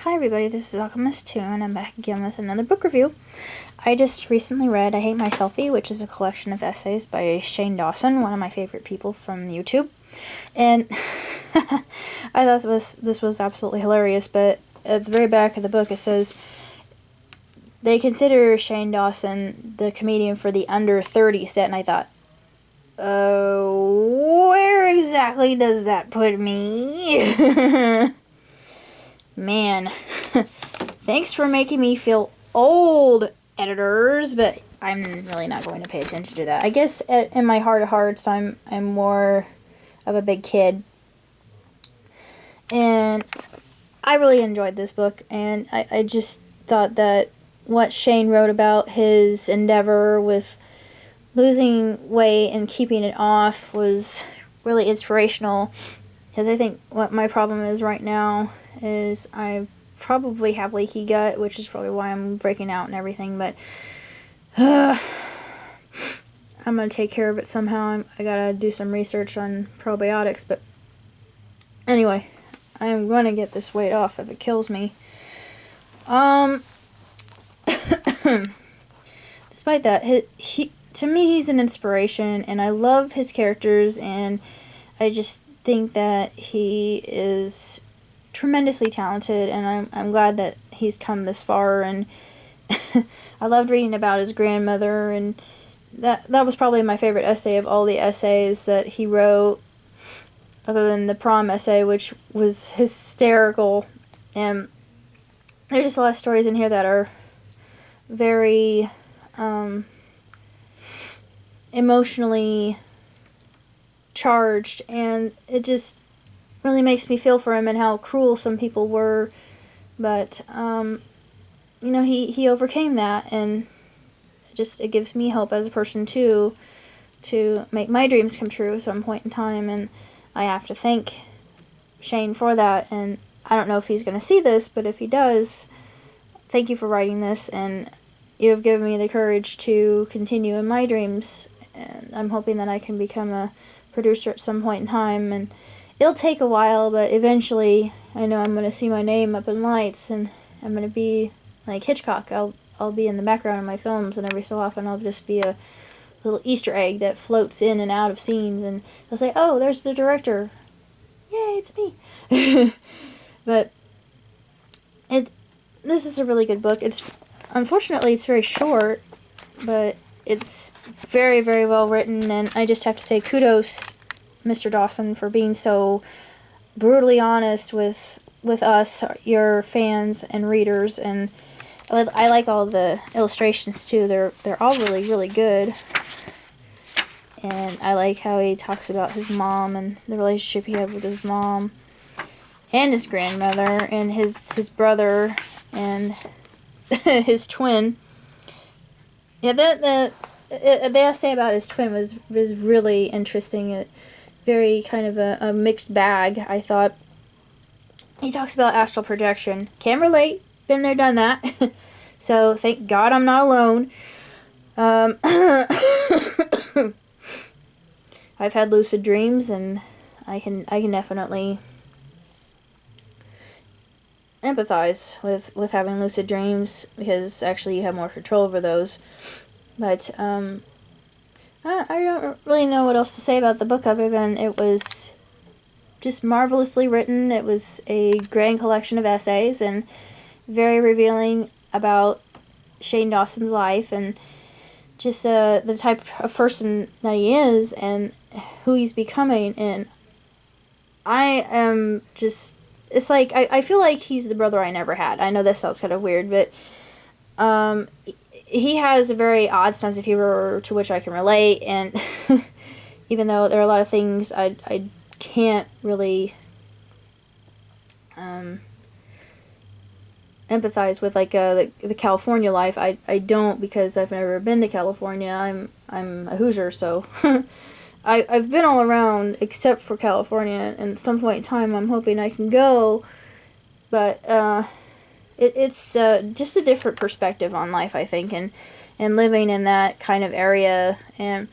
Hi everybody, this is Alchemist2 and I'm back again with another book review. I just recently read I Hate My Selfie, which is a collection of essays by Shane Dawson, one of my favorite people from YouTube. And I thought this was absolutely hilarious, but at the very back of the book it says, they consider Shane Dawson the comedian for the under 30 set, and I thought, where exactly does that put me? Man, thanks for making me feel old, editors, but I'm really not going to pay attention to that. I guess in my heart of hearts, I'm more of a big kid. And I really enjoyed this book, and I just thought that what Shane wrote about his endeavor with losing weight and keeping it off was really inspirational, because I think what my problem is right now is I probably have leaky gut, which is probably why I'm breaking out and everything, but I'm going to take care of it somehow. I got to do some research on probiotics, but anyway, I'm going to get this weight off if it kills me. Despite that, he to me, he's an inspiration, and I love his characters, and I just think that he is tremendously talented, and I'm glad that he's come this far. And I loved reading about his grandmother, and that was probably my favorite essay of all the essays that he wrote, other than the prom essay, which was hysterical. And there's just a lot of stories in here that are very emotionally charged, and it just really makes me feel for him and how cruel some people were, but you know, he overcame that, and it gives me hope as a person too, to make my dreams come true at some point in time. And I have to thank Shane for that, and I don't know if he's going to see this, but if he does, thank you for writing this, and you have given me the courage to continue in my dreams, and I'm hoping that I can become a producer at some point in time. And it'll take a while, but eventually I know I'm going to see my name up in lights, and I'm going to be like Hitchcock. I'll be in the background of my films, and every so often I'll just be a little Easter egg that floats in and out of scenes, and they'll say, oh, there's the director. Yay, it's me. But this is a really good book. Unfortunately, it's very short, but it's very, very well written, and I just have to say kudos, Mr. Dawson, for being so brutally honest with us, your fans and readers. And I like all the illustrations too. They're all really, really good. And I like how he talks about his mom and the relationship he had with his mom and his grandmother and his brother and his twin. Yeah, the essay about his twin was really interesting. Very kind of a mixed bag, I thought. He talks about astral projection. Can relate. Been there, done that. So thank God I'm not alone. I've had lucid dreams, and I can definitely empathize with having lucid dreams, because actually you have more control over those. But I don't really know what else to say about the book other than it was just marvelously written. It was a grand collection of essays and very revealing about Shane Dawson's life and just the type of person that he is and who he's becoming. And I am just, it's like, I feel like he's the brother I never had. I know this sounds kind of weird, but he has a very odd sense of humor to which I can relate, and even though there are a lot of things I can't really empathize with, like the California life. I don't, because I've never been to California. I'm a Hoosier, so I've been all around except for California, and at some point in time I'm hoping I can go, but it's just a different perspective on life, I think, and living in that kind of area, and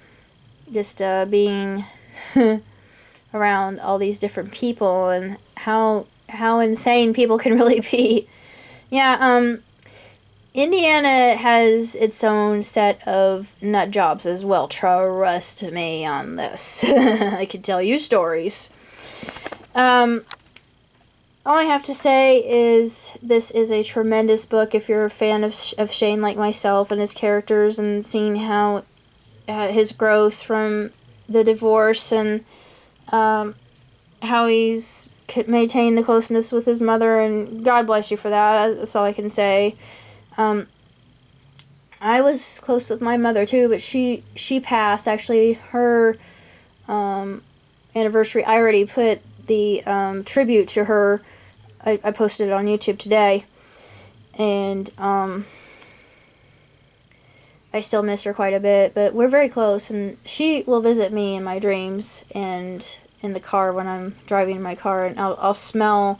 just being around all these different people, and how insane people can really be. Yeah, Indiana has its own set of nut jobs as well. Trust me on this. I can tell you stories. Um, all I have to say is this is a tremendous book if you're a fan of Shane like myself and his characters and seeing how his growth from the divorce and how he's maintained the closeness with his mother, and God bless you for that. That's all I can say. I was close with my mother too, but she passed. Actually, her anniversary, I already put the tribute to her. I posted it on YouTube today, and I still miss her quite a bit, but we're very close, and she will visit me in my dreams and in the car when I'm driving in my car, and I'll smell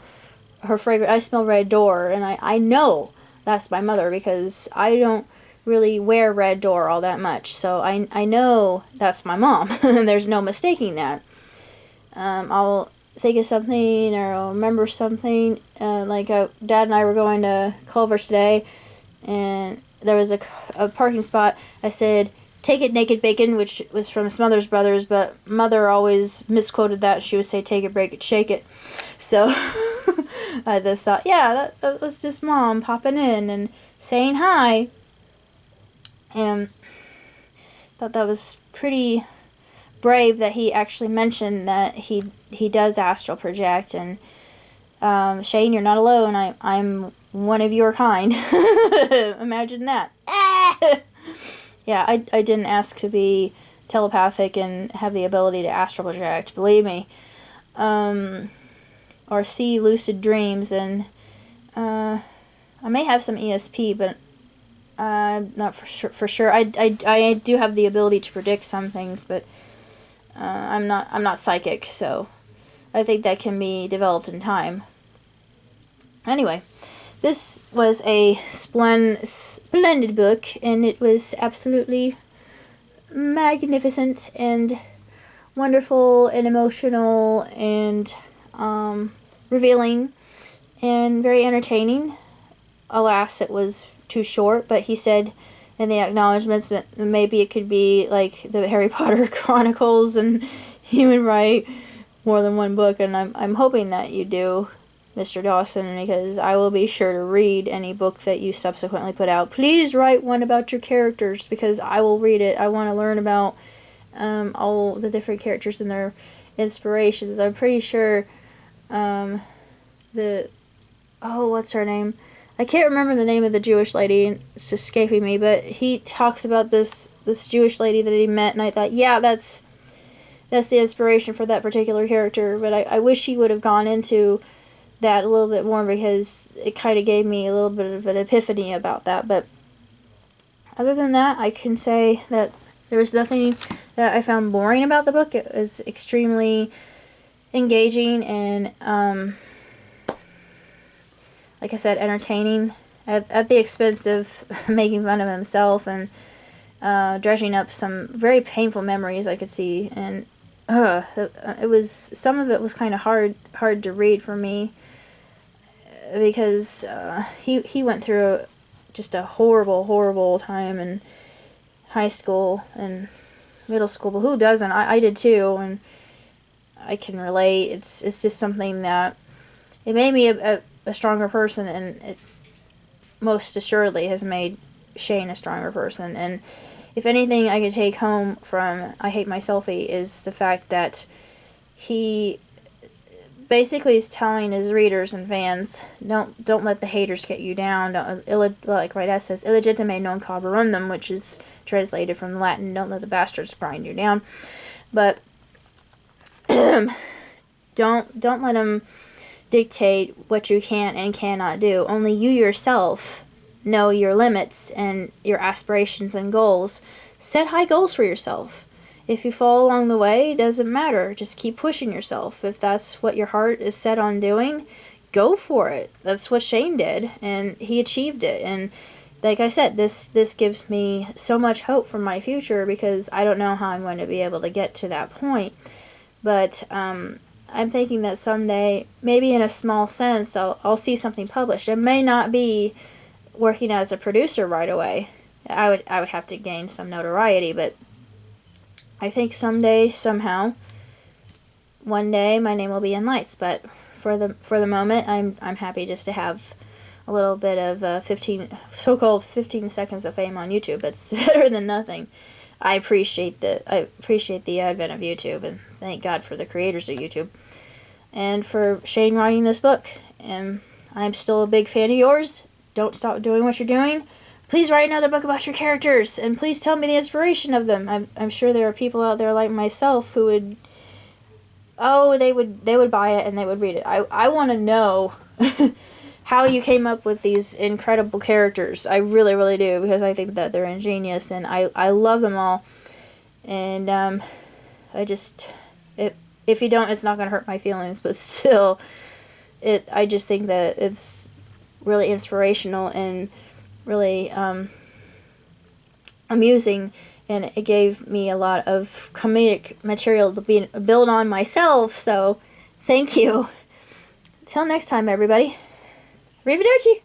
her fragrance. I smell red door, and I know that's my mother because I don't really wear red door all that much, so I know that's my mom. There's no mistaking that. I'll think of something or I'll remember something. Dad and I were going to Culver's today, and there was a parking spot. I said, "Take it, naked bacon," which was from Smothers Brothers, but Mother always misquoted that. She would say, "Take it, break it, shake it." So I just thought, yeah, that was just Mom popping in and saying hi. And thought that was pretty brave that he actually mentioned that he does astral project. And Shane, you're not alone. I'm one of your kind. Imagine that. Yeah, I didn't ask to be telepathic and have the ability to astral project, believe me. Or see lucid dreams, and I may have some ESP, but I'm not for sure. I do have the ability to predict some things, but I'm not psychic, so I think that can be developed in time. Anyway, this was a splendid book, and it was absolutely magnificent and wonderful and emotional and revealing and very entertaining. Alas, it was too short, but he said in the acknowledgments that maybe it could be like the Harry Potter Chronicles and he would write more than one book, and I'm hoping that you do, Mr. Dawson, because I will be sure to read any book that you subsequently put out. Please write one about your characters, because I will read it. I want to learn about all the different characters and their inspirations. I'm pretty sure what's her name? I can't remember the name of the Jewish lady. It's escaping me, but he talks about this Jewish lady that he met, and I thought, yeah, that's the inspiration for that particular character. But I wish he would have gone into that a little bit more, because it kind of gave me a little bit of an epiphany about that. But other than that, I can say that there was nothing that I found boring about the book. It was extremely engaging and like I said, entertaining at the expense of making fun of himself and dredging up some very painful memories I could see. And it was, some of it was kind of hard to read for me, because he went through just a horrible time in high school and middle school. But who doesn't? I did too, and I can relate. It's just something that it made me a stronger person, and it most assuredly has made Shane a stronger person. And if anything I could take home from I Hate My Selfie is the fact that he basically is telling his readers and fans, don't let the haters get you down. Like my dad says, illegitime non carborundum, which is translated from Latin, don't let the bastards grind you down. But don't let them dictate what you can and cannot do. Only you yourself know your limits and your aspirations and goals. Set high goals for yourself. If you fall along the way, it doesn't matter. Just keep pushing yourself. If that's what your heart is set on doing, go for it. That's what Shane did, and he achieved it. And like I said, this gives me so much hope for my future, because I don't know how I'm going to be able to get to that point. But I'm thinking that someday, maybe in a small sense, I'll see something published. It may not be working as a producer right away. I would have to gain some notoriety, but I think someday, somehow, one day, my name will be in lights. But for the moment, I'm happy just to have a little bit of 15 seconds of fame on YouTube. It's better than nothing. I appreciate the advent of YouTube, and thank God for the creators of YouTube, and for Shane writing this book. And I'm still a big fan of yours. Don't stop doing what you're doing. Please write another book about your characters, and please tell me the inspiration of them. I'm sure there are people out there like myself who would, they would buy it and they would read it. I want to know how you came up with these incredible characters. I really, really do, because I think that they're ingenious, and I love them all. And if you don't, it's not going to hurt my feelings, but still, I just think that it's really inspirational and really amusing, and it gave me a lot of comedic material to build on myself, so thank you. Till next time, everybody. Arrivederci!